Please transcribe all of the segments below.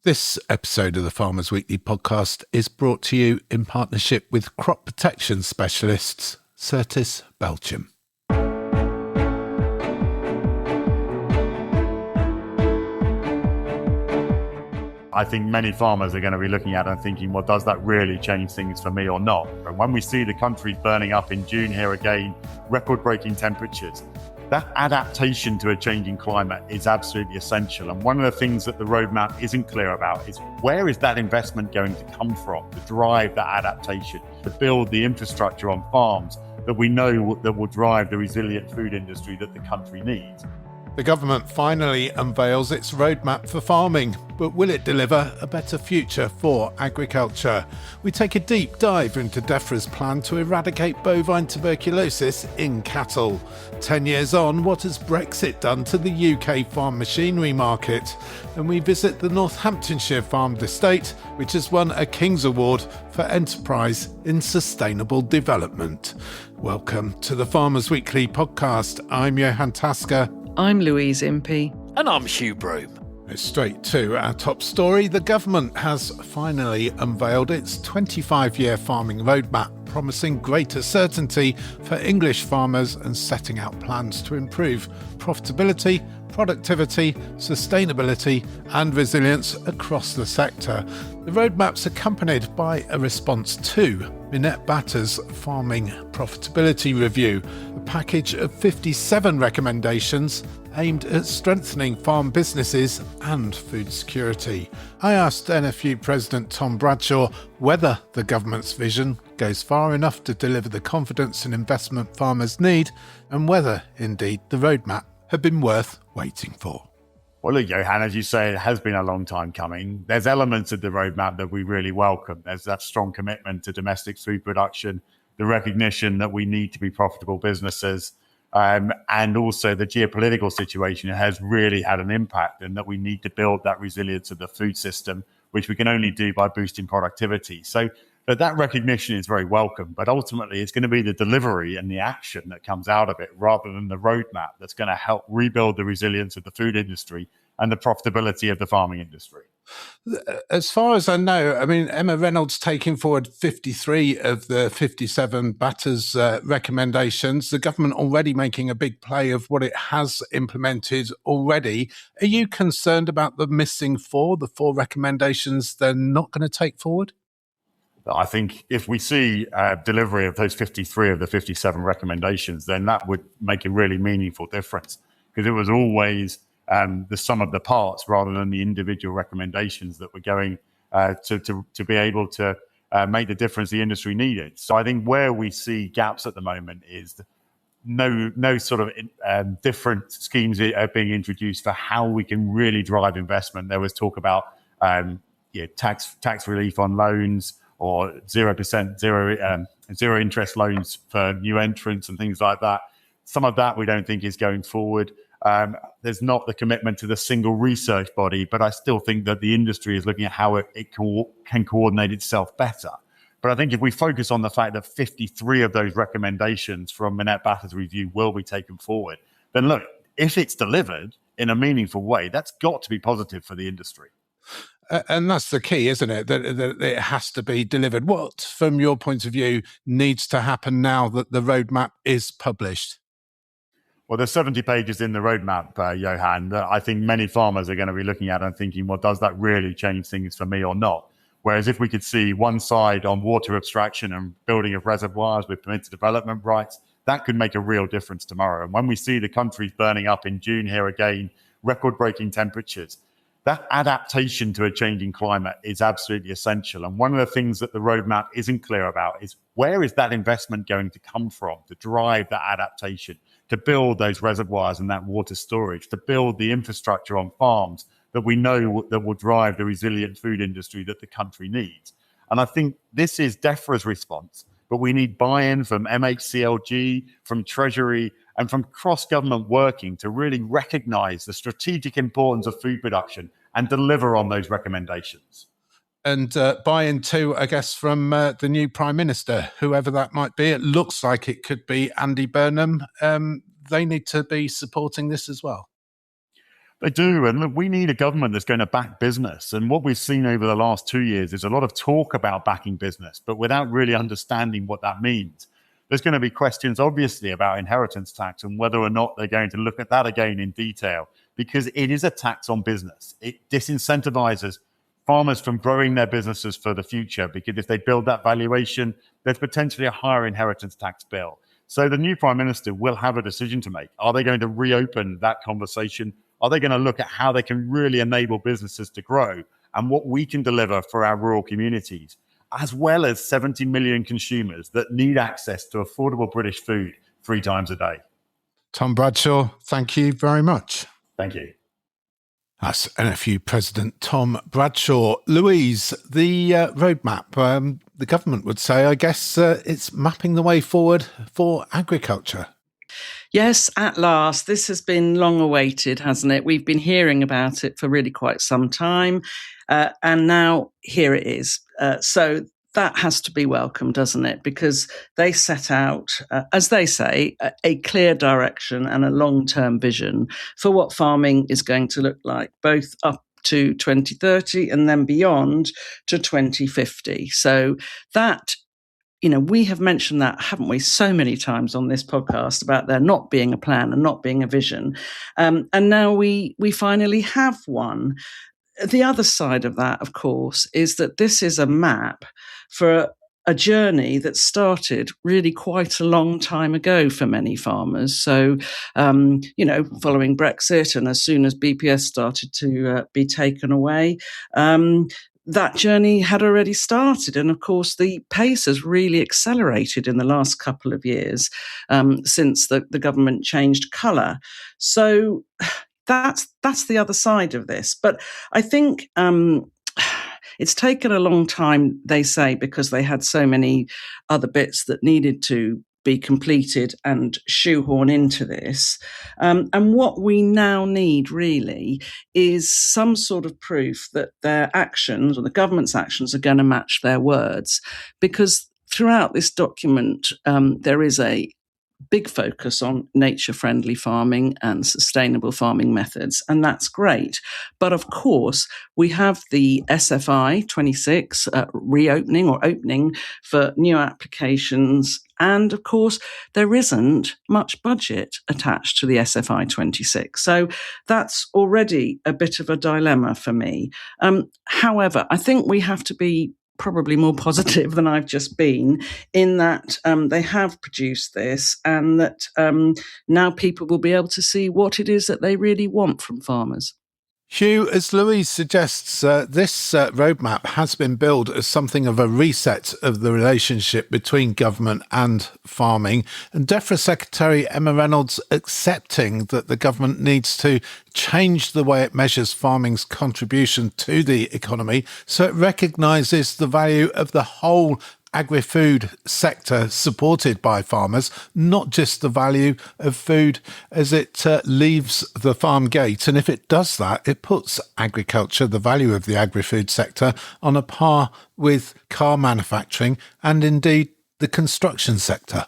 This episode of the Farmers Weekly podcast is brought to you in partnership with crop protection specialists Certis Belchim. I think many farmers are going to be looking at it and thinking, well, does that really change things for me or not? And when we see the country burning up in June here again, record-breaking temperatures, that adaptation to a changing climate is absolutely essential. And one of the things that the roadmap isn't clear about is where is that investment going to come from to drive that adaptation, to build the infrastructure on farms that we know that will drive the resilient food industry that the country needs. The government finally unveils its roadmap for farming, but will it deliver a better future for agriculture? We take a deep dive into Defra's plan to eradicate bovine tuberculosis in cattle. 10 years on, what has Brexit done to the UK farm machinery market? And we visit the Northamptonshire farmed estate, which has won a King's Award for Enterprise in Sustainable Development. Welcome to the Farmers Weekly podcast. I'm Johan Tasker. I'm Louise Impey. And I'm Hugh Broom. Straight to our top story. The government has finally unveiled its 25-year farming roadmap, promising greater certainty for English farmers and setting out plans to improve profitability, productivity, sustainability and resilience across the sector. The roadmap's accompanied by a response to Minette Batter's Farming Profitability Review, a package of 57 recommendations aimed at strengthening farm businesses and food security. I asked NFU President Tom Bradshaw whether the government's vision goes far enough to deliver the confidence and investment farmers need, and whether, indeed, the roadmap had been worth waiting for. Well, look, Johan, as you say, it has been a long time coming. There's elements of the roadmap that we really welcome. There's that strong commitment to domestic food production, the recognition that we need to be profitable businesses, and also the geopolitical situation has really had an impact, and that we need to build that resilience of the food system, which we can only do by boosting productivity. So that recognition is very welcome, but ultimately it's going to be the delivery and the action that comes out of it rather than the roadmap that's going to help rebuild the resilience of the food industry and the profitability of the farming industry. As far as I know, Emma Reynolds taking forward 53 of the 57 Batter's recommendations, the government already making a big play of what it has implemented already. Are you concerned about the missing the four recommendations they're not going to take forward? I think if we see delivery of those 53 of the 57 recommendations, then that would make a really meaningful difference, because it was always the sum of the parts rather than the individual recommendations that were going to be able to make the difference the industry needed. So I think where we see gaps at the moment is no sort of different schemes are being introduced for how we can really drive investment. There was talk about tax relief on loans, or 0% zero interest loans for new entrants and things like that. Some of that we don't think is going forward. There's not the commitment to the single research body, but I still think that the industry is looking at how it can coordinate itself better. But I think if we focus on the fact that 53 of those recommendations from Minette Batter's review will be taken forward, then look, if it's delivered in a meaningful way, that's got to be positive for the industry. And that's the key, isn't it? That it has to be delivered. What, from your point of view, needs to happen now that the roadmap is published? Well, there's 70 pages in the roadmap, Johan, that I think many farmers are going to be looking at and thinking, well, does that really change things for me or not? Whereas if we could see one side on water abstraction and building of reservoirs with permitted development rights, that could make a real difference tomorrow. And when we see the country burning up in June here again, record-breaking temperatures, that adaptation to a changing climate is absolutely essential. And one of the things that the roadmap isn't clear about is where is that investment going to come from to drive that adaptation, to build those reservoirs and that water storage, to build the infrastructure on farms that we know that will drive the resilient food industry that the country needs. And I think this is Defra's response, but we need buy-in from MHCLG, from Treasury, and from cross-government working to really recognise the strategic importance of food production and deliver on those recommendations. And buy-in too, I guess, from the new Prime Minister, whoever that might be. It looks like it could be Andy Burnham. They need to be supporting this as well. They do. And look, we need a government that's going to back business. And what we've seen over the last 2 years is a lot of talk about backing business, but without really understanding what that means. There's going to be questions, obviously, about inheritance tax and whether or not they're going to look at that again in detail, because it is a tax on business. It disincentivizes farmers from growing their businesses for the future, because if they build that valuation, there's potentially a higher inheritance tax bill. So the new Prime Minister will have a decision to make. Are they going to reopen that conversation? Are they going to look at how they can really enable businesses to grow and what we can deliver for our rural communities, as well as 70 million consumers that need access to affordable British food 3 times a day? Tom Bradshaw, thank you very much. Thank you. That's NFU President Tom Bradshaw. Louise, the roadmap, the government would say, I guess it's mapping the way forward for agriculture. Yes, at last. This has been long awaited, hasn't it? We've been hearing about it for really quite some time. And now here it is. So that has to be welcome, doesn't it? Because they set out, as they say, a clear direction and a long-term vision for what farming is going to look like, both up to 2030 and then beyond to 2050. So that, we have mentioned that, haven't we, so many times on this podcast about there not being a plan and not being a vision. And now we finally have one. The other side of that, of course, is that this is a map for a journey that started really quite a long time ago for many farmers. So, following Brexit and as soon as BPS started to be taken away, that journey had already started. And of course, the pace has really accelerated in the last couple of years since the government changed colour. So that's the other side of this. But I think it's taken a long time, they say, because they had so many other bits that needed to be completed and shoehorn into this. And what we now need really is some sort of proof that their actions, or the government's actions, are going to match their words. Because throughout this document, there is a big focus on nature-friendly farming and sustainable farming methods, and that's great. But of course, we have the SFI 26 reopening or opening for new applications, and of course, there isn't much budget attached to the SFI 26. So that's already a bit of a dilemma for me. However, I think we have to be probably more positive than I've just been, in that they have produced this, and that now people will be able to see what it is that they really want from farmers. Hugh, as Louise suggests, this roadmap has been billed as something of a reset of the relationship between government and farming, and Defra Secretary Emma Reynolds accepting that the government needs to change the way it measures farming's contribution to the economy so it recognises the value of the whole agri-food sector supported by farmers, not just the value of food as it leaves the farm gate. And if it does that, it puts agriculture, the value of the agri-food sector, on a par with car manufacturing and indeed the construction sector.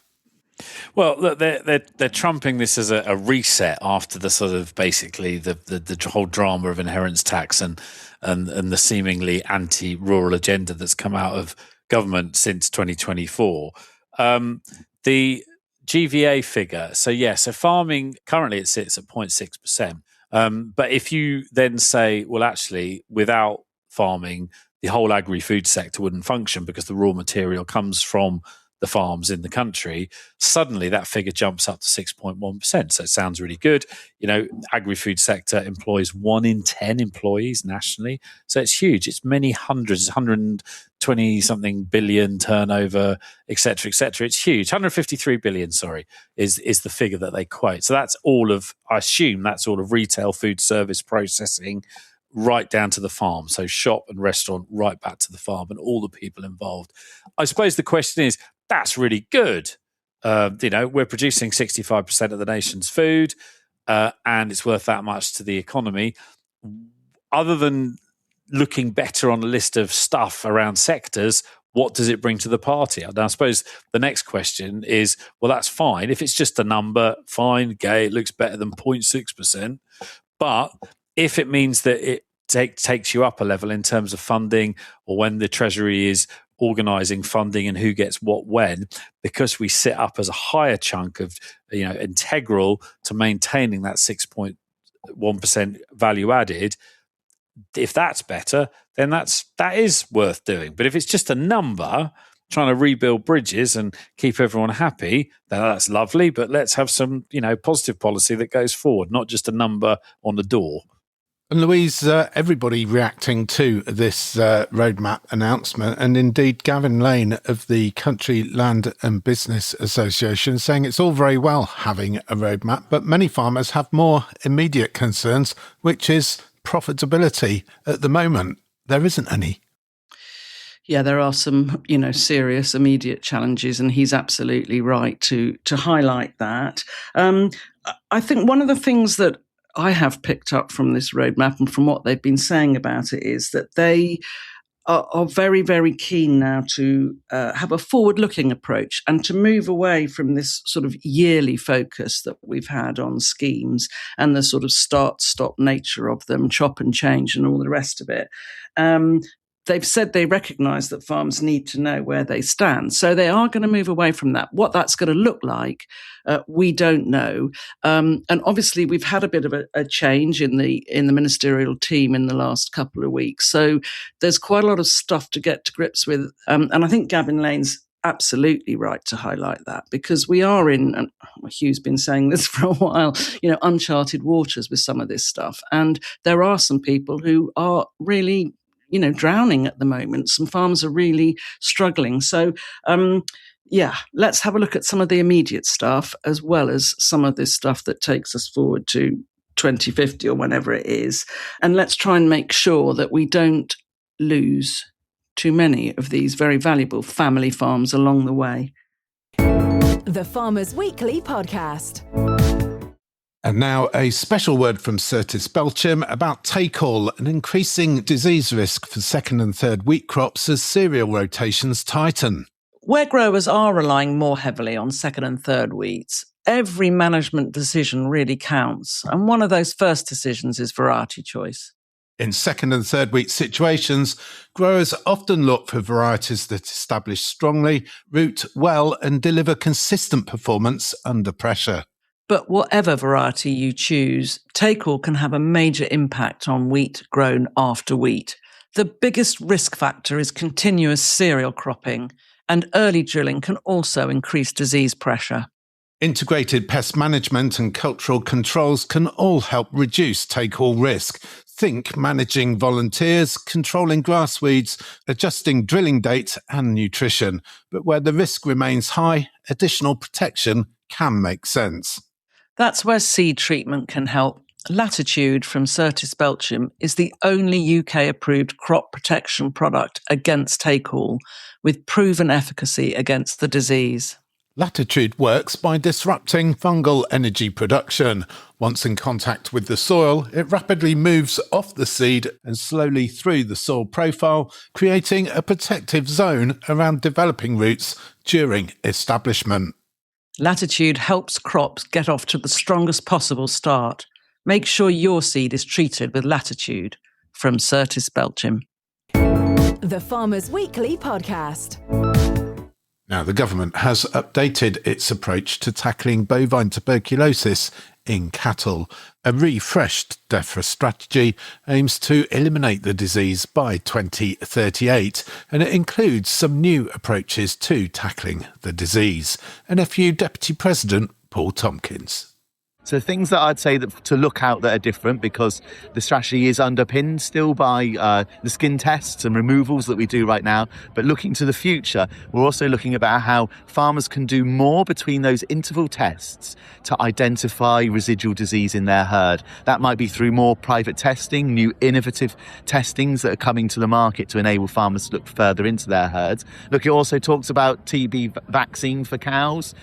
Well, look, they're trumping this as a reset after the sort of basically the whole drama of inheritance tax and the seemingly anti-rural agenda that's come out of government since 2024. The GVA figure, so farming, currently it sits at 0.6%. But if you then say, well, actually, without farming, the whole agri-food sector wouldn't function because the raw material comes from the farms in the country, suddenly that figure jumps up to 6.1%. So it sounds really good. Agri-food sector employs 1 in 10 employees nationally. So it's huge. It's many hundreds, 120 something billion turnover, et cetera, et cetera. It's huge. 153 billion, is the figure that they quote. So that's all of, I assume that's all of retail food service processing, right down to the farm. So shop and restaurant, right back to the farm and all the people involved. I suppose the question is, that's really good. We're producing 65% of the nation's food, and it's worth that much to the economy. Other than looking better on a list of stuff around sectors, what does it bring to the party? And I suppose the next question is, well, that's fine. If it's just a number, fine, it looks better than 0.6%. But If it means that it takes you up a level in terms of funding, or when the Treasury is organising funding and who gets what when, because we sit up as a higher chunk of, integral to maintaining that 6.1% value added, if that's better, then that is worth doing. But if it's just a number trying to rebuild bridges and keep everyone happy, then that's lovely. But let's have some, positive policy that goes forward, not just a number on the door. And Louise, everybody reacting to this roadmap announcement, and indeed Gavin Lane of the Country Land and Business Association saying it's all very well having a roadmap, but many farmers have more immediate concerns, which is profitability. At the moment, there isn't any. Yeah, there are some, serious immediate challenges, and he's absolutely right to highlight that. I think one of the things that I have picked up from this roadmap and from what they've been saying about it is that they are very, very keen now to have a forward-looking approach and to move away from this sort of yearly focus that we've had on schemes and the sort of start-stop nature of them, chop and change and all the rest of it. They've said they recognise that farmers need to know where they stand. So they are going to move away from that. What that's going to look like, we don't know. And obviously, we've had a bit of a change in the ministerial team in the last couple of weeks. So there's quite a lot of stuff to get to grips with. And I think Gavin Lane's absolutely right to highlight that, because we are in, and Hugh's been saying this for a while, uncharted waters with some of this stuff. And there are some people who are really drowning at the moment. Some farms are really struggling. So, let's have a look at some of the immediate stuff as well as some of this stuff that takes us forward to 2050 or whenever it is. And let's try and make sure that we don't lose too many of these very valuable family farms along the way. The Farmers Weekly Podcast. And now a special word from Certis Belchim about take-all, an increasing disease risk for second and third wheat crops as cereal rotations tighten. Where growers are relying more heavily on second and third wheats, every management decision really counts. And one of those first decisions is variety choice. In second and third wheat situations, growers often look for varieties that establish strongly, root well and deliver consistent performance under pressure. But whatever variety you choose, take-all can have a major impact on wheat grown after wheat. The biggest risk factor is continuous cereal cropping, and early drilling can also increase disease pressure. Integrated pest management and cultural controls can all help reduce take-all risk. Think managing volunteers, controlling grass weeds, adjusting drilling dates and nutrition. But where the risk remains high, additional protection can make sense. That's where seed treatment can help. Latitude from Certis Belchim is the only UK-approved crop protection product against take-all, with proven efficacy against the disease. Latitude works by disrupting fungal energy production. Once in contact with the soil, it rapidly moves off the seed and slowly through the soil profile, creating a protective zone around developing roots during establishment. Latitude helps crops get off to the strongest possible start. Make sure your seed is treated with Latitude from Certis Belchim. The Farmers Weekly Podcast. Now, the government has updated its approach to tackling bovine tuberculosis in cattle. A refreshed Defra strategy aims to eliminate the disease by 2038, and it includes some new approaches to tackling the disease. NFU Deputy President Paul Tompkins. So things that I'd say that to look out that are different, because the strategy is underpinned still by the skin tests and removals that we do right now. But looking to the future, we're also looking about how farmers can do more between those interval tests to identify residual disease in their herd. That might be through more private testing, new innovative testings that are coming to the market to enable farmers to look further into their herds. Look, it also talks about TB vaccine for cows.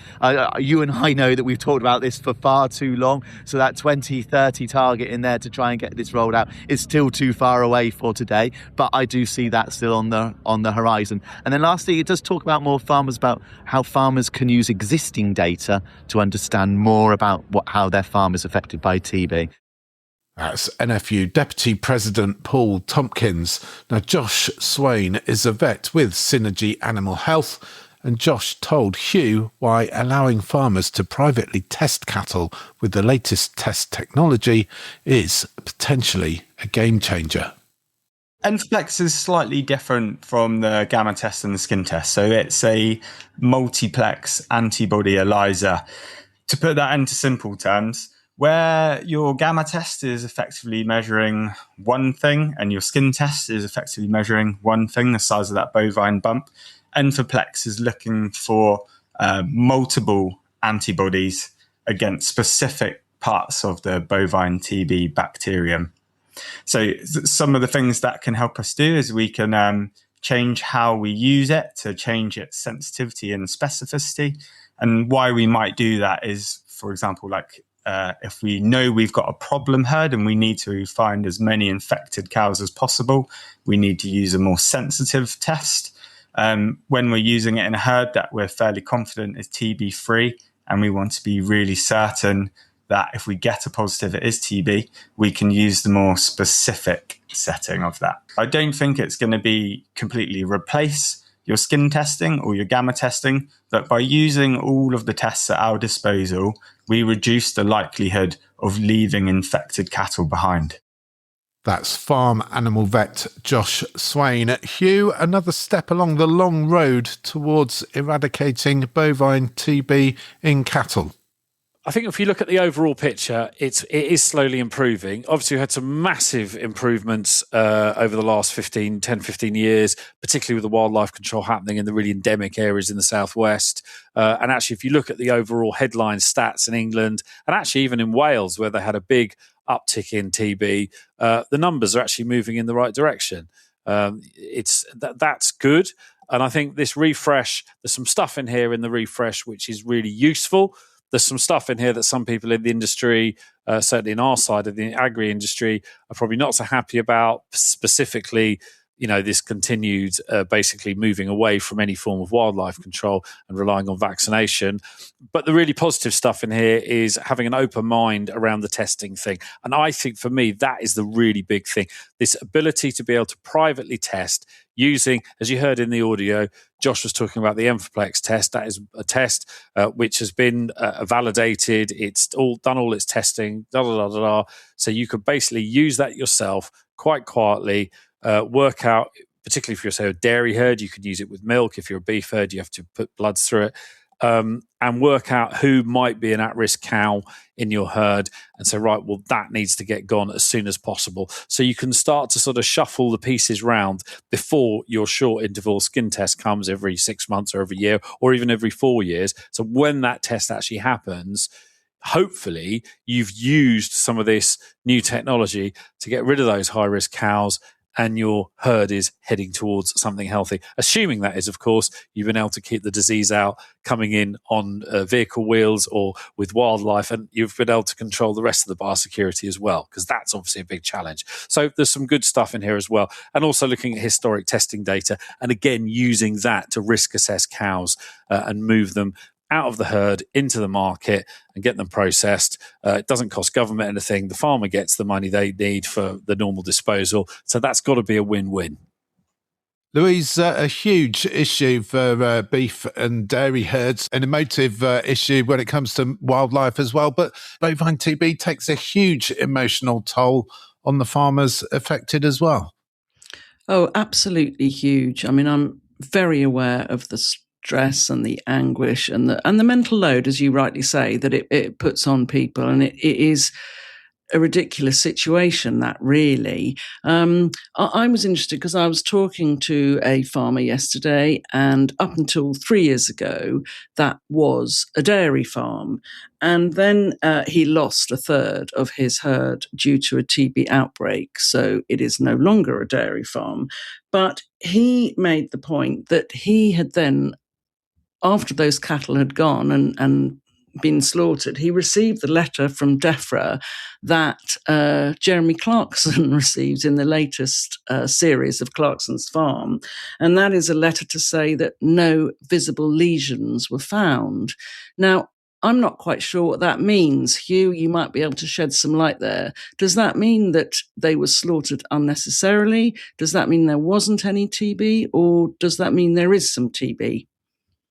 You and I know that we've talked about this for far too long, so that 2030 target in there to try and get this rolled out is still too far away for today, but I do see that still on the horizon. And then lastly, it does talk about more farmers, about how farmers can use existing data to understand more about how their farm is affected by TB. That's NFU Deputy President Paul Tompkins. Now, Josh Swain is a vet with Synergy Animal Health, and Josh told Hugh why allowing farmers to privately test cattle with the latest test technology is potentially a game changer. Enflex is slightly different from the gamma test and the skin test. So it's a multiplex antibody ELISA. To put that into simple terms, where your gamma test is effectively measuring one thing and your skin test is effectively measuring one thing, the size of that bovine bump, Enflex is looking for multiple antibodies against specific parts of the bovine TB bacterium. So some of the things that can help us do is we can change how we use it to change its sensitivity and specificity. And why we might do that is, for example, like if we know we've got a problem herd and we need to find as many infected cows as possible, we need to use a more sensitive test. When we're using it in a herd that we're fairly confident is TB free, and we want to be really certain that if we get a positive, it is TB, we can use the more specific setting of that. I don't think it's going to be completely replace your skin testing or your gamma testing, but by using all of the tests at our disposal, we reduce the likelihood of leaving infected cattle behind. That's farm animal vet Josh Swain. Hugh, another step along the long road towards eradicating bovine TB in cattle. I think if you look at the overall picture, it is slowly improving. Obviously, we had some massive improvements over the last 10, 15 years, particularly with the wildlife control happening in the really endemic areas in the southwest. And actually, if you look at the overall headline stats in England, and actually even in Wales, where they had a big uptick in TB, the numbers are actually moving in the right direction. That's good. And I think this refresh, there's some stuff in here in the refresh which is really useful. There's some stuff in here that some people in the industry, certainly in our side of the agri-industry, are probably not so happy about, specifically, this continued basically moving away from any form of wildlife control and relying on vaccination. But the really positive stuff in here is having an open mind around the testing thing. And I think for me, that is the really big thing. This ability to be able to privately test using, as you heard in the audio, Josh was talking about the Enflex test. That is a test which has been validated. It's done all its testing, So you could basically use that yourself quite quietly, work out, particularly if you're, say, a dairy herd, you could use it with milk. If you're a beef herd, you have to put bloods through it, and work out who might be an at-risk cow in your herd and say, right, well, that needs to get gone as soon as possible. So you can start to sort of shuffle the pieces round before your short interval skin test comes every 6 months or every year or even every 4 years. So when that test actually happens, hopefully you've used some of this new technology to get rid of those high-risk cows and your herd is heading towards something healthy. Assuming that is, of course, you've been able to keep the disease out coming in on vehicle wheels or with wildlife, and you've been able to control the rest of the biosecurity as well, because that's obviously a big challenge. So there's some good stuff in here as well. And also looking at historic testing data, and again, using that to risk assess cows and move them out of the herd into the market and get them processed. It doesn't cost government anything. The farmer gets the money they need for the normal disposal. So that's got to be a win-win. Louise, a huge issue for beef and dairy herds, an emotive issue when it comes to wildlife as well. But bovine TB takes a huge emotional toll on the farmers affected as well. Oh, absolutely huge. I mean, I'm very aware of the stress and the anguish and the mental load, as you rightly say, that it puts on people. And it is a ridiculous situation, that really. I was interested because I was talking to a farmer yesterday, and up until 3 years ago, that was a dairy farm. And then he lost a third of his herd due to a TB outbreak. So it is no longer a dairy farm. But he made the point that he had then, after those cattle had gone and been slaughtered, he received the letter from Defra that Jeremy Clarkson receives in the latest series of Clarkson's Farm. And that is a letter to say that no visible lesions were found. Now, I'm not quite sure what that means. Hugh, you might be able to shed some light there. Does that mean that they were slaughtered unnecessarily? Does that mean there wasn't any TB? Or does that mean there is some TB?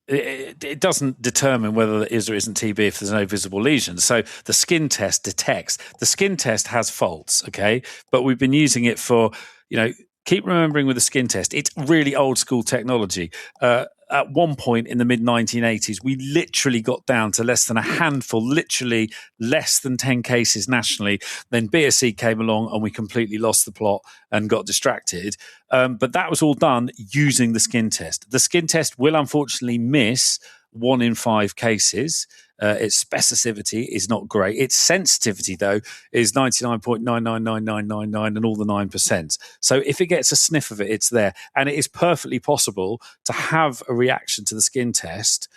It doesn't determine whether there is or isn't TB if there's no visible lesions. So the skin test detects. The skin test has faults, okay? But we've been using it for, keep remembering with the skin test, it's really old school technology. At one point in the mid-1980s, we literally got down to less than a handful, literally less than 10 cases nationally. Then BSE came along and we completely lost the plot and got distracted. But that was all done using the skin test. The skin test will unfortunately miss 1 in 5 cases. Its specificity is not great. Its sensitivity, though, is 99.999999 and all the 9%. So if it gets a sniff of it, it's there. And it is perfectly possible to have a reaction to the skin test,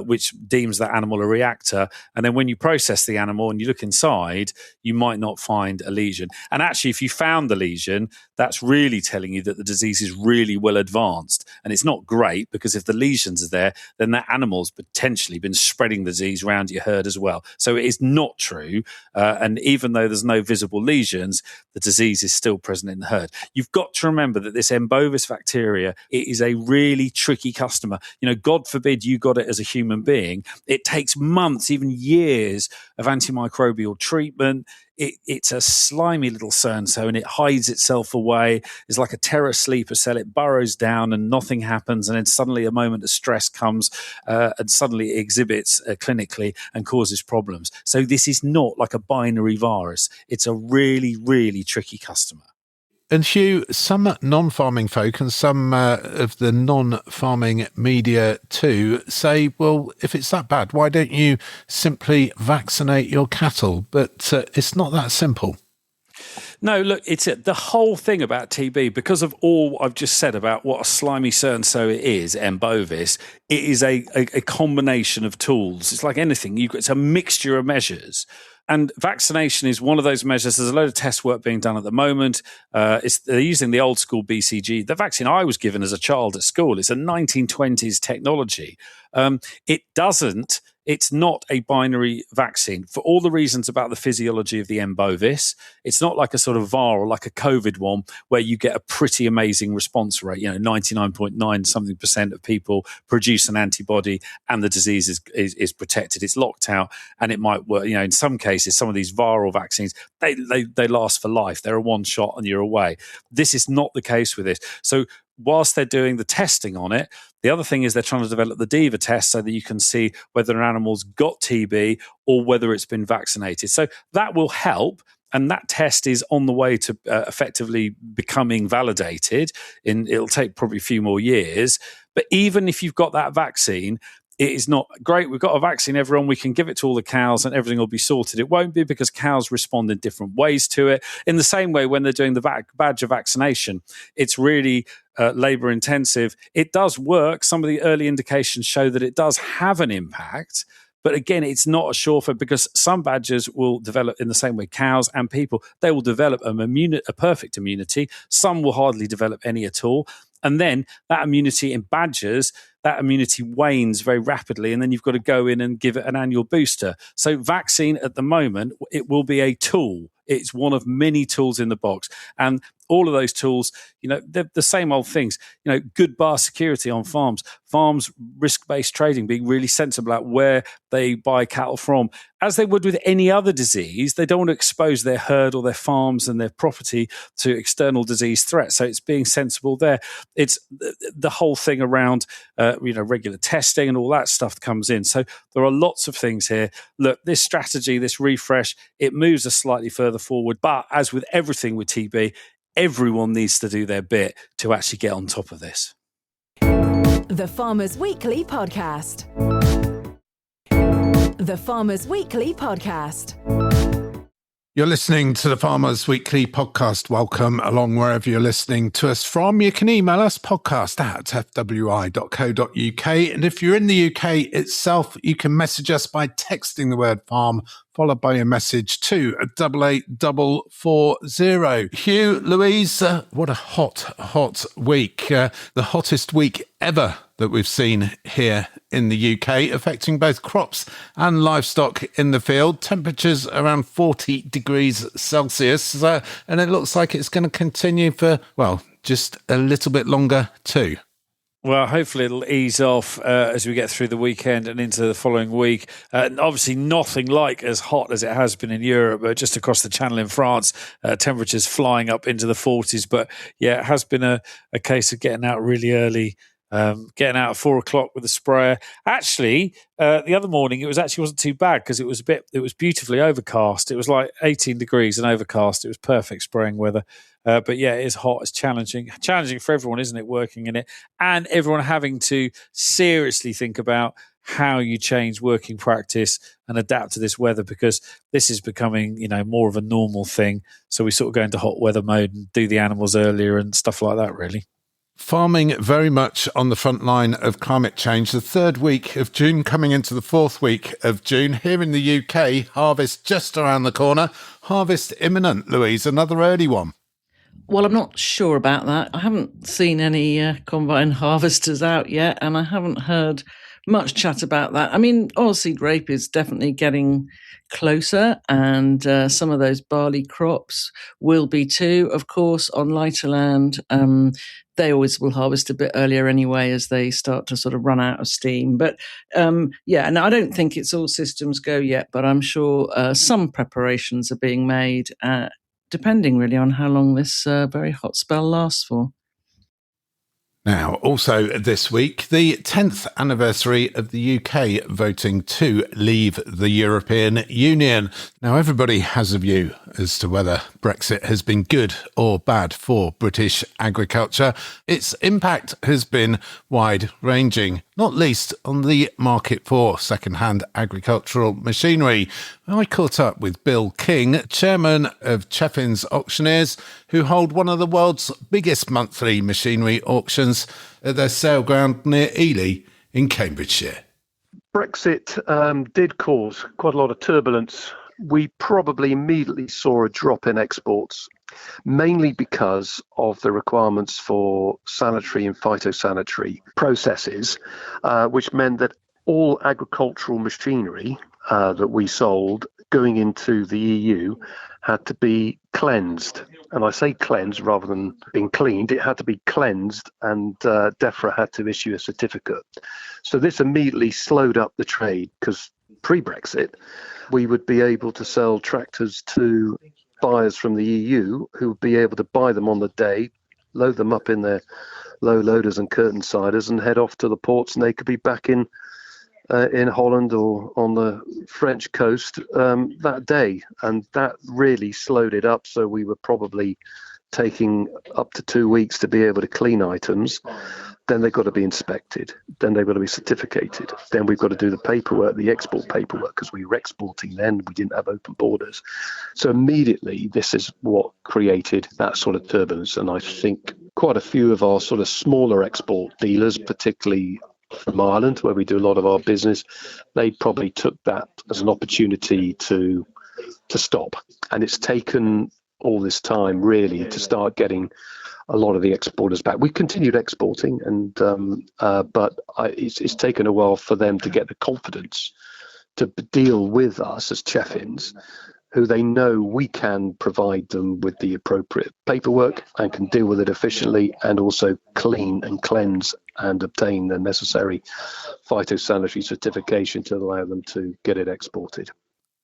which deems that animal a reactor. And then when you process the animal and you look inside, you might not find a lesion. And actually, if you found the lesion, that's really telling you that the disease is really well advanced. And it's not great, because if the lesions are there, then that animal's potentially been spreading the disease around your herd as well. So it is not true. And even though there's no visible lesions, the disease is still present in the herd. You've got to remember that this M. bovis bacteria, it is a really tricky customer. God forbid you got it as a human being. It takes months, even years of antimicrobial treatment. It's a slimy little so-and-so, and it hides itself away. It's like a terror sleeper cell. It burrows down and nothing happens, and then suddenly a moment of stress comes and suddenly it exhibits clinically and causes problems. So this is not like a binary virus. It's a really, really tricky customer. And Hugh, some non-farming folk and some of the non-farming media too say, well, if it's that bad, why don't you simply vaccinate your cattle? But it's not that simple. No, look, it's the whole thing about TB, because of all I've just said about what a slimy so-and-so it is, M. bovis, it is a combination of tools. It's like anything. It's a mixture of measures. And vaccination is one of those measures. There's a load of test work being done at the moment. They're using the old school BCG. The vaccine I was given as a child at school, it's a 1920s technology. It's not a binary vaccine for all the reasons about the physiology of the M. bovis. It's not like a sort of viral, like a COVID one, where you get a pretty amazing response rate. 99.9 something % of people produce an antibody and the disease is protected. It's locked out and it might work. In some cases, some of these viral vaccines, they last for life. They're a one shot and you're away. This is not the case with this. So whilst they're doing the testing on it, the other thing is they're trying to develop the Defra test so that you can see whether an animal's got TB or whether it's been vaccinated. So that will help. And that test is on the way to effectively becoming validated. It'll take probably a few more years. But even if you've got that vaccine, it is not great. We've got a vaccine, everyone. We can give it to all the cows and everything will be sorted. It won't be, because cows respond in different ways to it. In the same way, when they're doing the badger vaccination, it's really labour intensive. It does work. Some of the early indications show that it does have an impact. But again, it's not a sure thing, because some badgers will develop in the same way cows and people. They will develop a perfect immunity. Some will hardly develop any at all. And then that immunity in badgers, that immunity wanes very rapidly, and then you've got to go in and give it an annual booster. So vaccine at the moment, it will be a tool. It's one of many tools in the box. And all of those tools, they're the same old things. Good biosecurity on farms, risk-based trading, being really sensible about where they buy cattle from. As they would with any other disease, they don't want to expose their herd or their farms and their property to external disease threats. So it's being sensible there. It's the whole thing around regular testing and all that stuff comes in. So there are lots of things here. Look, this strategy, this refresh, it moves us slightly further forward. But as with everything with TB, everyone needs to do their bit to actually get on top of this. The Farmers Weekly Podcast. The Farmers Weekly Podcast. You're listening to the Farmers Weekly Podcast. Welcome along wherever you're listening to us from. You can email us podcast@fwi.co.uk. And if you're in the UK itself, you can message us by texting the word farm, followed by a message to 88440. Hugh, Louise, what a hot week. The hottest week ever that we've seen here in the UK, affecting both crops and livestock in the field. Temperatures around 40 degrees Celsius, and it looks like it's going to continue for, well, just a little bit longer too. Well, hopefully it'll ease off as we get through the weekend and into the following week. Obviously nothing like as hot as it has been in Europe, but just across the channel in France, temperatures flying up into the 40s. But yeah, it has been a case of getting out really early, getting out at 4 o'clock with a sprayer. Actually, the other morning it wasn't too bad because it was beautifully overcast. It was like 18 degrees and overcast. It was perfect spraying weather. But yeah, it is hot. It's challenging for everyone, isn't it, working in it, and everyone having to seriously think about how you change working practice and adapt to this weather, because this is becoming, more of a normal thing. So we sort of go into hot weather mode and do the animals earlier and stuff like that, really. Farming very much on the front line of climate change. The third week of June coming into the fourth week of June. Here in the UK, harvest just around the corner. Harvest imminent, Louise, another early one. Well, I'm not sure about that. I haven't seen any combine harvesters out yet, and I haven't heard much chat about that. I mean, oilseed rape is definitely getting closer, and some of those barley crops will be too. Of course, on lighter land, they always will harvest a bit earlier anyway as they start to sort of run out of steam. But and I don't think it's all systems go yet, but I'm sure some preparations are being made, depending really on how long this very hot spell lasts for. Now, also this week, the 10th anniversary of the UK voting to leave the European Union. Now, everybody has a view as to whether Brexit has been good or bad for British agriculture. Its impact has been wide-ranging, not least on the market for second-hand agricultural machinery. I caught up with Bill King, chairman of Cheffins auctioneers, who hold one of the world's biggest monthly machinery auctions at their sale ground near Ely in Cambridgeshire. Brexit did cause quite a lot of turbulence. We probably immediately saw a drop in exports, mainly because of the requirements for sanitary and phytosanitary processes, which meant that all agricultural machinery that we sold going into the EU had to be cleansed. And I say cleansed rather than being cleaned. It had to be cleansed, and Defra had to issue a certificate. So this immediately slowed up the trade, because pre-Brexit, we would be able to sell tractors to buyers from the EU who would be able to buy them on the day, load them up in their low loaders and curtain siders and head off to the ports, and they could be back in Holland or on the French coast that day. And that really slowed it up. So we were probably taking up to 2 weeks to be able to clean items. Then they've got to be inspected. Then they've got to be certificated. Then we've got to do the paperwork, the export paperwork, because we were exporting then. We didn't have open borders. So immediately, this is what created that sort of turbulence. And I think quite a few of our sort of smaller export dealers, particularly from Ireland, where we do a lot of our business, they probably took that as an opportunity to stop. And it's taken all this time really to start getting a lot of the exporters back. We continued exporting, and but it's taken a while for them to get the confidence to deal with us as Cheffins, who they know we can provide them with the appropriate paperwork and can deal with it efficiently, and also clean and cleanse and obtain the necessary phytosanitary certification to allow them to get it exported.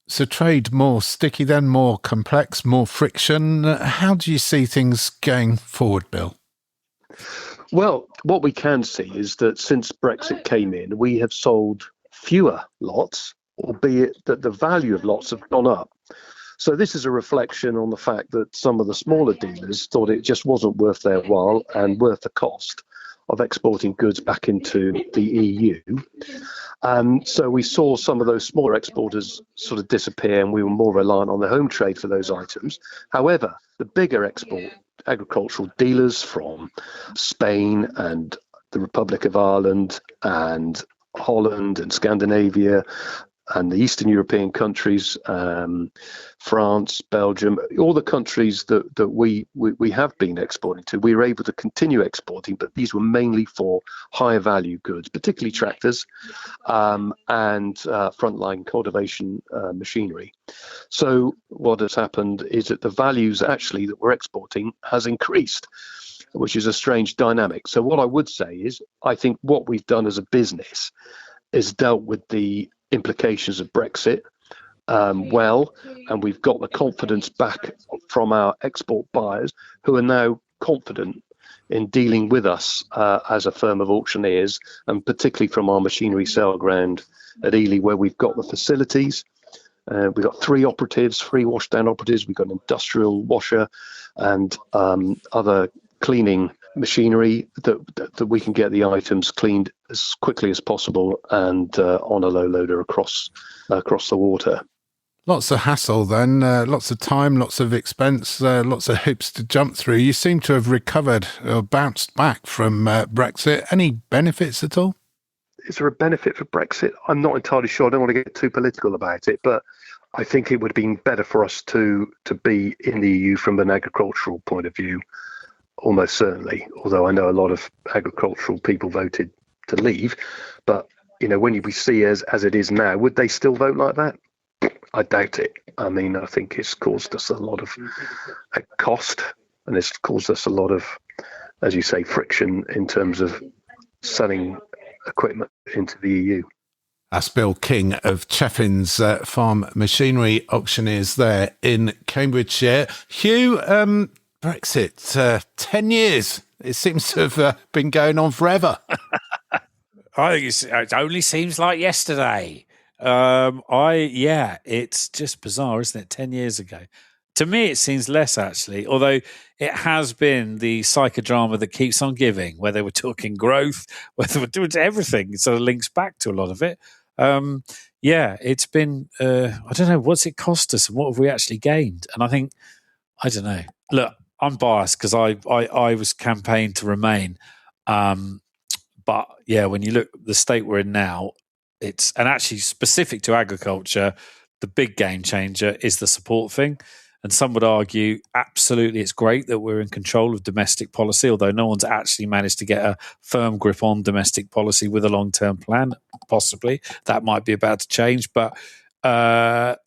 So trade more sticky then, more complex, more friction. How do you see things going forward, Bill? Well, what we can see is that since Brexit came in, we have sold fewer lots, albeit that the value of lots have gone up. So this is a reflection on the fact that some of the smaller dealers thought it just wasn't worth their while and worth the cost of exporting goods back into the EU. So we saw some of those smaller exporters sort of disappear, and we were more reliant on the home trade for those items. However, the bigger export agricultural dealers from Spain and the Republic of Ireland and Holland and Scandinavia and the Eastern European countries, France, Belgium, all the countries that we have been exporting to, we were able to continue exporting, but these were mainly for higher value goods, particularly tractors and frontline cultivation machinery. So what has happened is that the values actually that we're exporting has increased, which is a strange dynamic. So what I would say is, I think what we've done as a business is dealt with the implications of Brexit well, and we've got the confidence back from our export buyers, who are now confident in dealing with us as a firm of auctioneers, and particularly from our machinery sale ground at Ely, where we've got the facilities. We've got 3 operatives, 3 washdown operatives. We've got an industrial washer and other cleaning machinery that we can get the items cleaned as quickly as possible and on a low loader across the water. Lots of hassle then, lots of time, lots of expense, lots of hoops to jump through. You seem to have recovered or bounced back from Brexit. Any benefits at all? Is there a benefit for Brexit? I'm not entirely sure. I don't want to get too political about it, but I think it would have been better for us to be in the EU from an agricultural point of view, almost certainly, although I know a lot of agricultural people voted to leave. But, when we see as it is now, would they still vote like that? I doubt it. I mean, I think it's caused us a lot of cost, and it's caused us a lot of, as you say, friction in terms of selling equipment into the EU. That's Bill King of Cheffins Farm Machinery Auctioneers there in Cambridgeshire. Hugh, Brexit, 10 years. It seems to have been going on forever. I think it only seems like yesterday. It's just bizarre, isn't it? 10 years ago. To me, it seems less, actually, although it has been the psychodrama that keeps on giving, whether we're talking growth, whether we're doing everything. It sort of links back to a lot of it. It's been, I don't know, what's it cost us and what have we actually gained? And I think, I don't know. Look, I'm biased because I was campaigned to remain. But yeah, when you look at the state we're in now, and actually specific to agriculture, the big game changer is the support thing. And some would argue, absolutely, it's great that we're in control of domestic policy, although no one's actually managed to get a firm grip on domestic policy with a long-term plan. Possibly that might be about to change, but the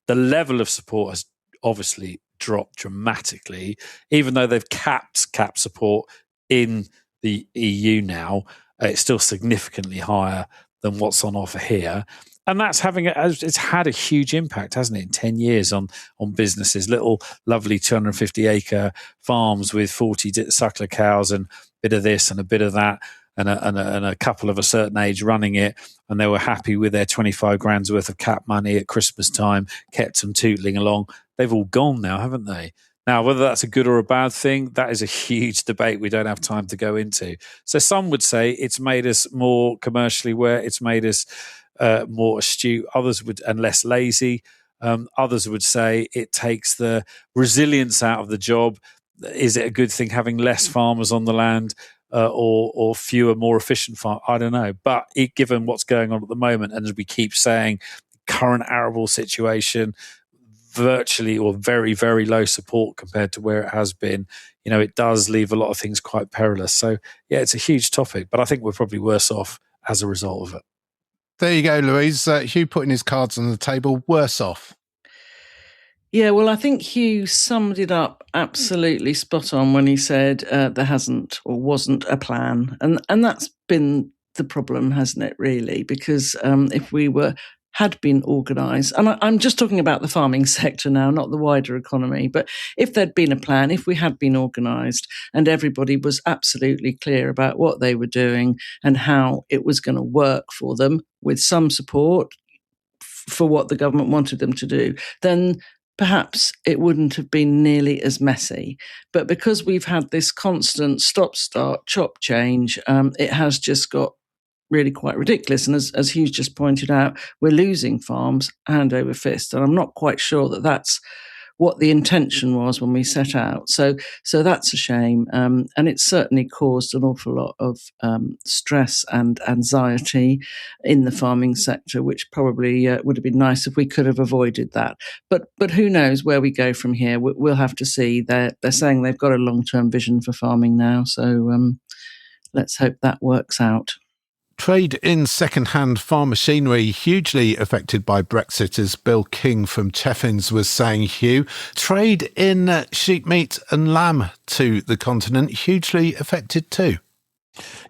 level of support has obviously dropped dramatically. Even though they've capped support in the EU now, it's still significantly higher than what's on offer here. And that's it's had a huge impact, hasn't it, in 10 years on businesses, little lovely 250-acre farms with 40 suckler cows and a bit of this and a bit of that and a couple of a certain age running it. And they were happy with their 25 grand's worth of cap money at Christmas time, kept them tootling along. They've all gone now, haven't they? Now, whether that's a good or a bad thing, that is a huge debate we don't have time to go into. So some would say it's made us more commercially aware, it's made us more astute, and less lazy. Others would say it takes the resilience out of the job. Is it a good thing having less farmers on the land or fewer, more efficient farmers? I don't know. But given what's going on at the moment, and as we keep saying, current arable situation, virtually or very, very low support compared to where it has been, it does leave a lot of things quite perilous. So, yeah, it's a huge topic, but I think we're probably worse off as a result of it. There you go, Louise. Hugh putting his cards on the table, worse off. Yeah, well, I think Hugh summed it up absolutely spot on when he said there hasn't or wasn't a plan. And that's been the problem, hasn't it, really? Because if we had been organised, and I'm just talking about the farming sector now, not the wider economy, but if there'd been a plan, if we had been organised and everybody was absolutely clear about what they were doing and how it was going to work for them with some support for what the government wanted them to do, then perhaps it wouldn't have been nearly as messy. But because we've had this constant stop-start, chop change, it has just got really quite ridiculous. And as Hugh just pointed out, we're losing farms hand over fist. And I'm not quite sure that that's what the intention was when we set out. So that's a shame. And it's certainly caused an awful lot of stress and anxiety in the farming sector, which probably would have been nice if we could have avoided that. But who knows where we go from here? We'll have to see. They're saying they've got a long-term vision for farming now. So let's hope that works out. Trade in second-hand farm machinery hugely affected by Brexit, as Bill King from Cheffins was saying, Hugh. Trade in sheep meat and lamb to the continent hugely affected too.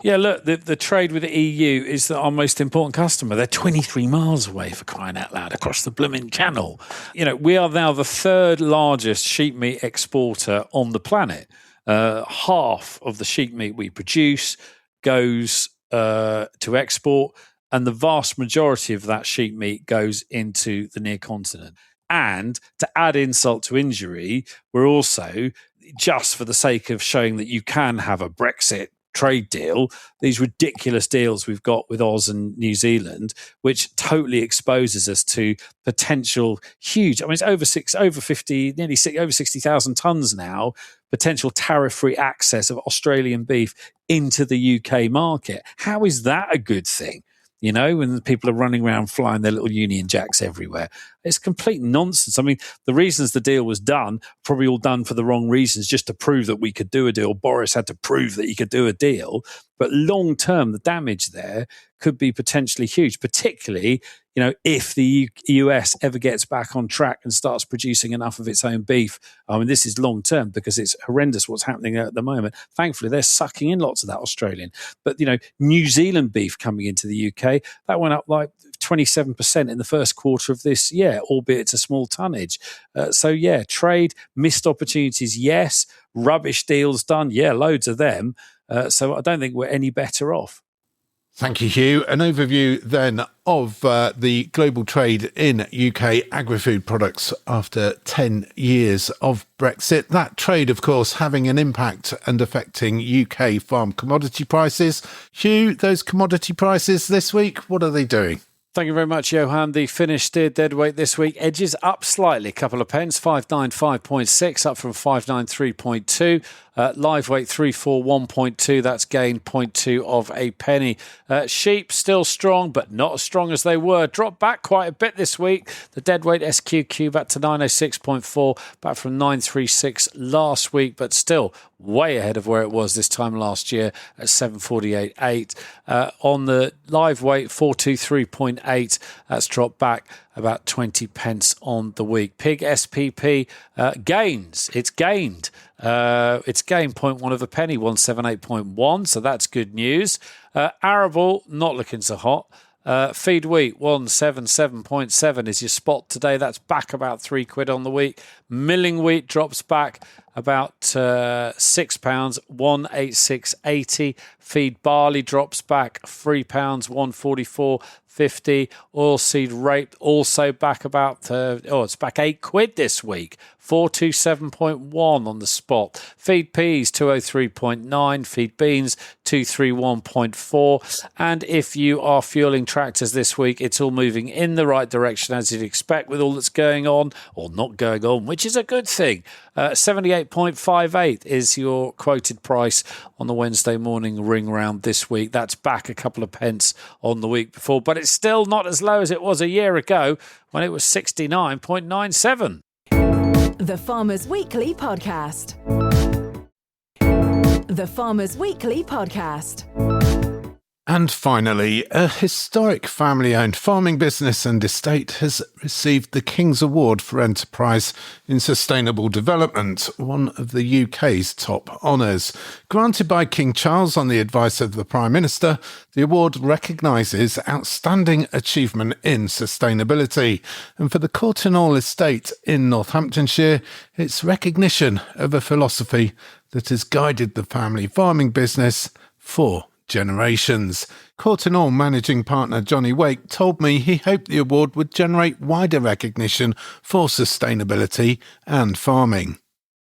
Yeah, look, the trade with the EU is our most important customer. They're 23 miles away, for crying out loud, across the blooming channel. We are now the third largest sheep meat exporter on the planet. Half of the sheep meat we produce goes to export, and the vast majority of that sheep meat goes into the near continent. And to add insult to injury, we're also, just for the sake of showing that you can have a Brexit trade deal, these ridiculous deals we've got with Oz and New Zealand, which totally exposes us to potential huge, it's over 60,000 tonnes now, potential tariff-free access of Australian beef into the UK market. How is that a good thing? When people are running around flying their little Union Jacks everywhere. It's complete nonsense. The reasons the deal was done, probably all done for the wrong reasons, just to prove that we could do a deal. Boris had to prove that he could do a deal. But long term, the damage there could be potentially huge, particularly, if the US ever gets back on track and starts producing enough of its own beef. This is long term because it's horrendous what's happening there at the moment. Thankfully, they're sucking in lots of that Australian. But, New Zealand beef coming into the UK, that went up like 27% in the first quarter of this year, albeit it's a small tonnage. Trade, missed opportunities, yes. Rubbish deals done, yeah, loads of them. So I don't think we're any better off. Thank you, Hugh. An overview then of the global trade in UK agri-food products after 10 years of Brexit. That trade, of course, having an impact and affecting UK farm commodity prices. Hugh, those commodity prices this week, what are they doing? Thank you very much, Johan. The finished steer deadweight this week edges up slightly, a couple of pence, 595.6 up from 593.2. Live weight 341.2, that's gained 0.2 of a penny. Sheep still strong, but not as strong as they were. Dropped back quite a bit this week. The deadweight SQQ back to 906.4, back from 936 last week, but still way ahead of where it was this time last year at 748.8. On the live weight 423.8, that's dropped back about 20 pence on the week. Pig SPP gains. It's gained. It's gained 0.1 of a penny, 178.1, so that's good news. Arable, not looking so hot. Feed wheat, 177.7 is your spot today. That's back about £3 on the week. Milling wheat drops back about £6, 186.80. Feed barley drops back £3, 144.50. Oilseed rape also back about, it's back £8 this week. 427.1 on the spot. Feed peas 203.9, feed beans 231.4. And if you are fueling tractors this week, it's all moving in the right direction as you'd expect with all that's going on or not going on, which is a good thing. 78.58 is your quoted price on the Wednesday morning ring round this week. That's back a couple of pence on the week before, but it's still not as low as it was a year ago when it was 69.97. The Farmers Weekly Podcast. The Farmers Weekly Podcast. And finally, a historic family-owned farming business and estate has received the King's Award for Enterprise in Sustainable Development, one of the UK's top honours. Granted by King Charles on the advice of the Prime Minister, the award recognises outstanding achievement in sustainability. And for the Courteenhall Estate in Northamptonshire, it's recognition of a philosophy that has guided the family farming business for generations. Courteenhall managing partner Johnny Wake told me he hoped the award would generate wider recognition for sustainability and farming.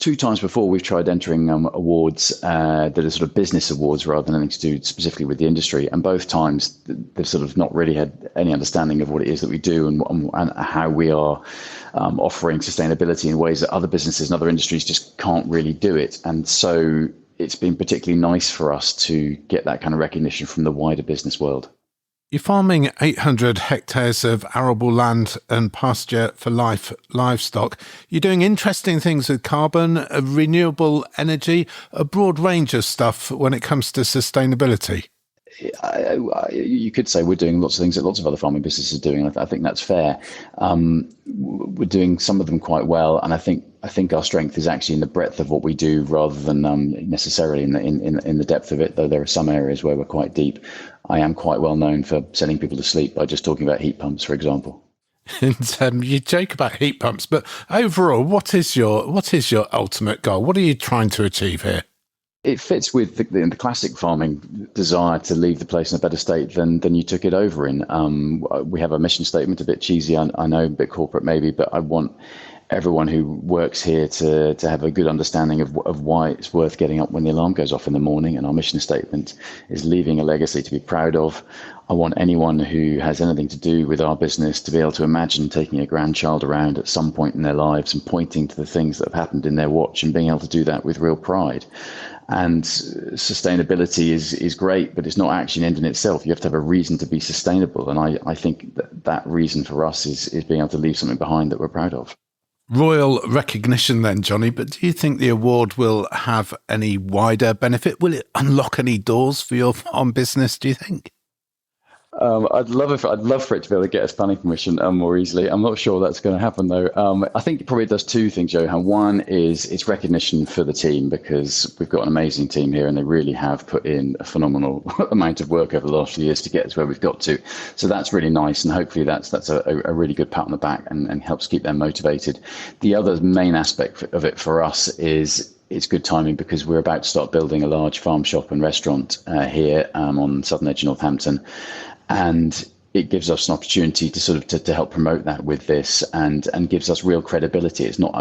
2 times before we've tried entering awards that are sort of business awards rather than anything to do specifically with the industry, and both times they've sort of not really had any understanding of what it is that we do and how we are offering sustainability in ways that other businesses and other industries just can't really do it. And so it's been particularly nice for us to get that kind of recognition from the wider business world. You're farming 800 hectares of arable land and pasture for livestock. You're doing interesting things with carbon, renewable energy, a broad range of stuff when it comes to sustainability. You could say we're doing lots of things that lots of other farming businesses are doing. I think that's fair. We're doing some of them quite well, and I think our strength is actually in the breadth of what we do rather than necessarily in the depth of it. Though there are some areas where we're quite deep. I am quite well known for sending people to sleep by just talking about heat pumps, for example. And you joke about heat pumps, but overall, what is your ultimate goal? What are you trying to achieve here? It fits with the classic farming desire to leave the place in a better state than you took it over in. We have a mission statement, a bit cheesy, I know, a bit corporate maybe, but I want everyone who works here to have a good understanding of why it's worth getting up when the alarm goes off in the morning. And our mission statement is leaving a legacy to be proud of. I want anyone who has anything to do with our business to be able to imagine taking a grandchild around at some point in their lives and pointing to the things that have happened in their watch and being able to do that with real pride. And sustainability is great, but it's not actually an end in itself. You have to have a reason to be sustainable. And I think that reason for us is being able to leave something behind that we're proud of. Royal recognition then, Johnny, but do you think the award will have any wider benefit? Will it unlock any doors for your farm business, do you think? I'd love for it to be able to get us planning permission more easily. I'm not sure that's going to happen though. I think it probably does 2 things, Johan. One is it's recognition for the team, because we've got an amazing team here and they really have put in a phenomenal amount of work over the last few years to get us where we've got to. So that's really nice, and hopefully that's a really good pat on the back and helps keep them motivated. The other main aspect of it for us is it's good timing, because we're about to start building a large farm shop and restaurant here on the southern edge of Northampton. And it gives us an opportunity to sort of to help promote that with this, and gives us real credibility. It's not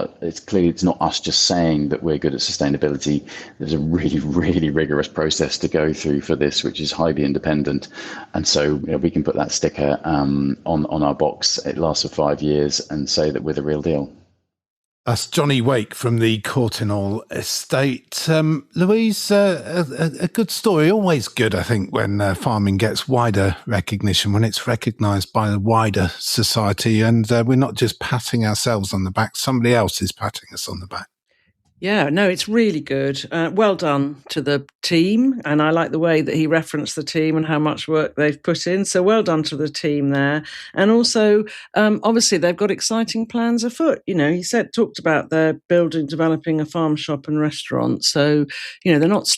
us just saying that we're good at sustainability. There's a really, really rigorous process to go through for this, which is highly independent. And so we can put that sticker on our box. It lasts for 5 years, and say that we're the real deal. That's Johnny Wake from the Courteenhall Estate. Louise, a good story, always good, I think, when farming gets wider recognition, when it's recognised by the wider society, and we're not just patting ourselves on the back, somebody else is patting us on the back. Yeah, no, it's really good. Well done to the team. And I like the way that he referenced the team and how much work they've put in. So well done to the team there. And also, obviously, they've got exciting plans afoot. He talked about their developing a farm shop and restaurant. So, they're not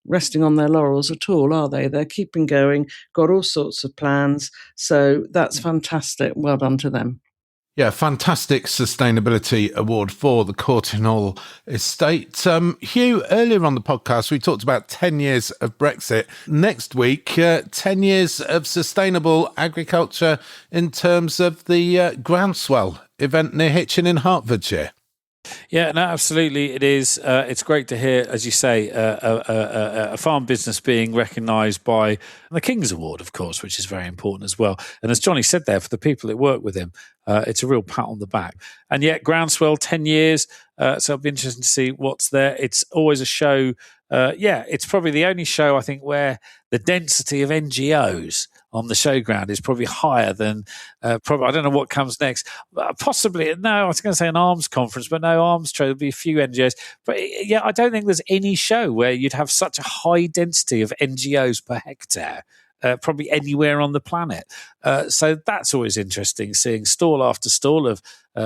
resting on their laurels at all, are they? They're keeping going, got all sorts of plans. So that's fantastic. Well done to them. Yeah, fantastic sustainability award for the Courteenhall Estate. Hugh, earlier on the podcast, we talked about 10 years of Brexit. Next week, 10 years of sustainable agriculture in terms of the Groundswell event near Hitchin in Hertfordshire. Yeah, no, absolutely. It is. It's great to hear, as you say, a farm business being recognised by the King's Award, of course, which is very important as well. And as Johnny said there, for the people that work with him, it's a real pat on the back. And yet, Groundswell, 10 years. So it'll be interesting to see what's there. It's always a show. It's probably the only show, I think, where the density of NGOs on the showground is probably higher than probably, I don't know what comes next. Possibly, no, I was going to say an arms conference, but no, arms trade, there'll be a few NGOs. But yeah, I don't think there's any show where you'd have such a high density of NGOs per hectare. Probably anywhere on the planet. So that's always interesting, seeing stall after stall of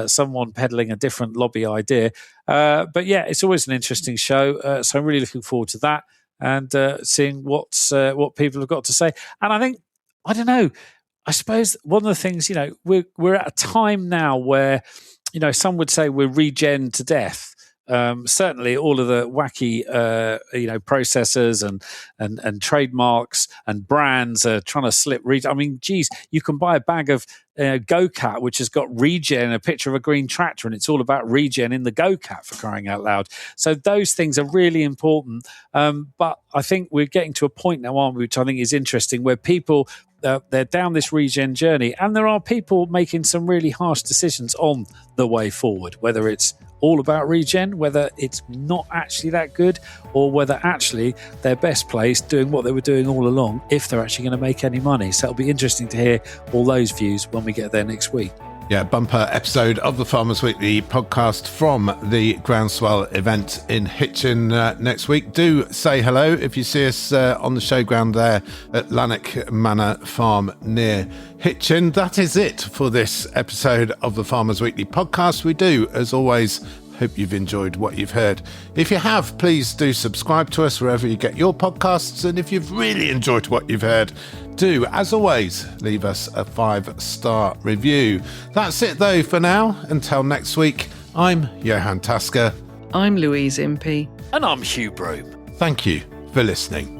someone peddling a different lobby idea. But yeah, it's always an interesting show. So I'm really looking forward to that and seeing what people have got to say. And I think, I don't know, I suppose one of the things, we're at a time now where, some would say we're regen to death. Certainly all of the wacky, processors and trademarks and brands are trying to slip. I mean, geez, you can buy a bag of GoCat, which has got regen, a picture of a green tractor, and it's all about regen in the GoCat, for crying out loud. So those things are really important. But I think we're getting to a point now, aren't we, which I think is interesting, where people, they're down this regen journey, and there are people making some really harsh decisions on the way forward, whether it's all about regen, whether it's not actually that good, or whether actually they're best placed doing what they were doing all along, if they're actually going to make any money. So it'll be interesting to hear all those views when we get there next week. Yeah, bumper episode of the Farmers Weekly podcast from the Groundswell event in Hitchin next week. Do say hello if you see us on the showground there at Lanark Manor Farm near Hitchin. That is it for this episode of the Farmers Weekly podcast. We do, as always, hope you've enjoyed what you've heard. If you have, please do subscribe to us wherever you get your podcasts. And if you've really enjoyed what you've heard, do, as always, leave us a 5-star review. That's it, though, for now. Until next week, I'm Johan Tasker. I'm Louise Impey. And I'm Hugh Broom. Thank you for listening.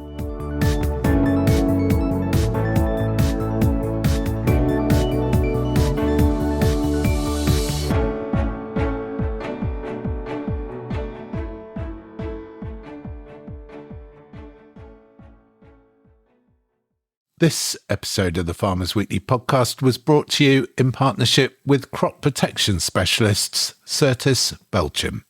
This episode of the Farmers Weekly podcast was brought to you in partnership with crop protection specialists Certis Belchim.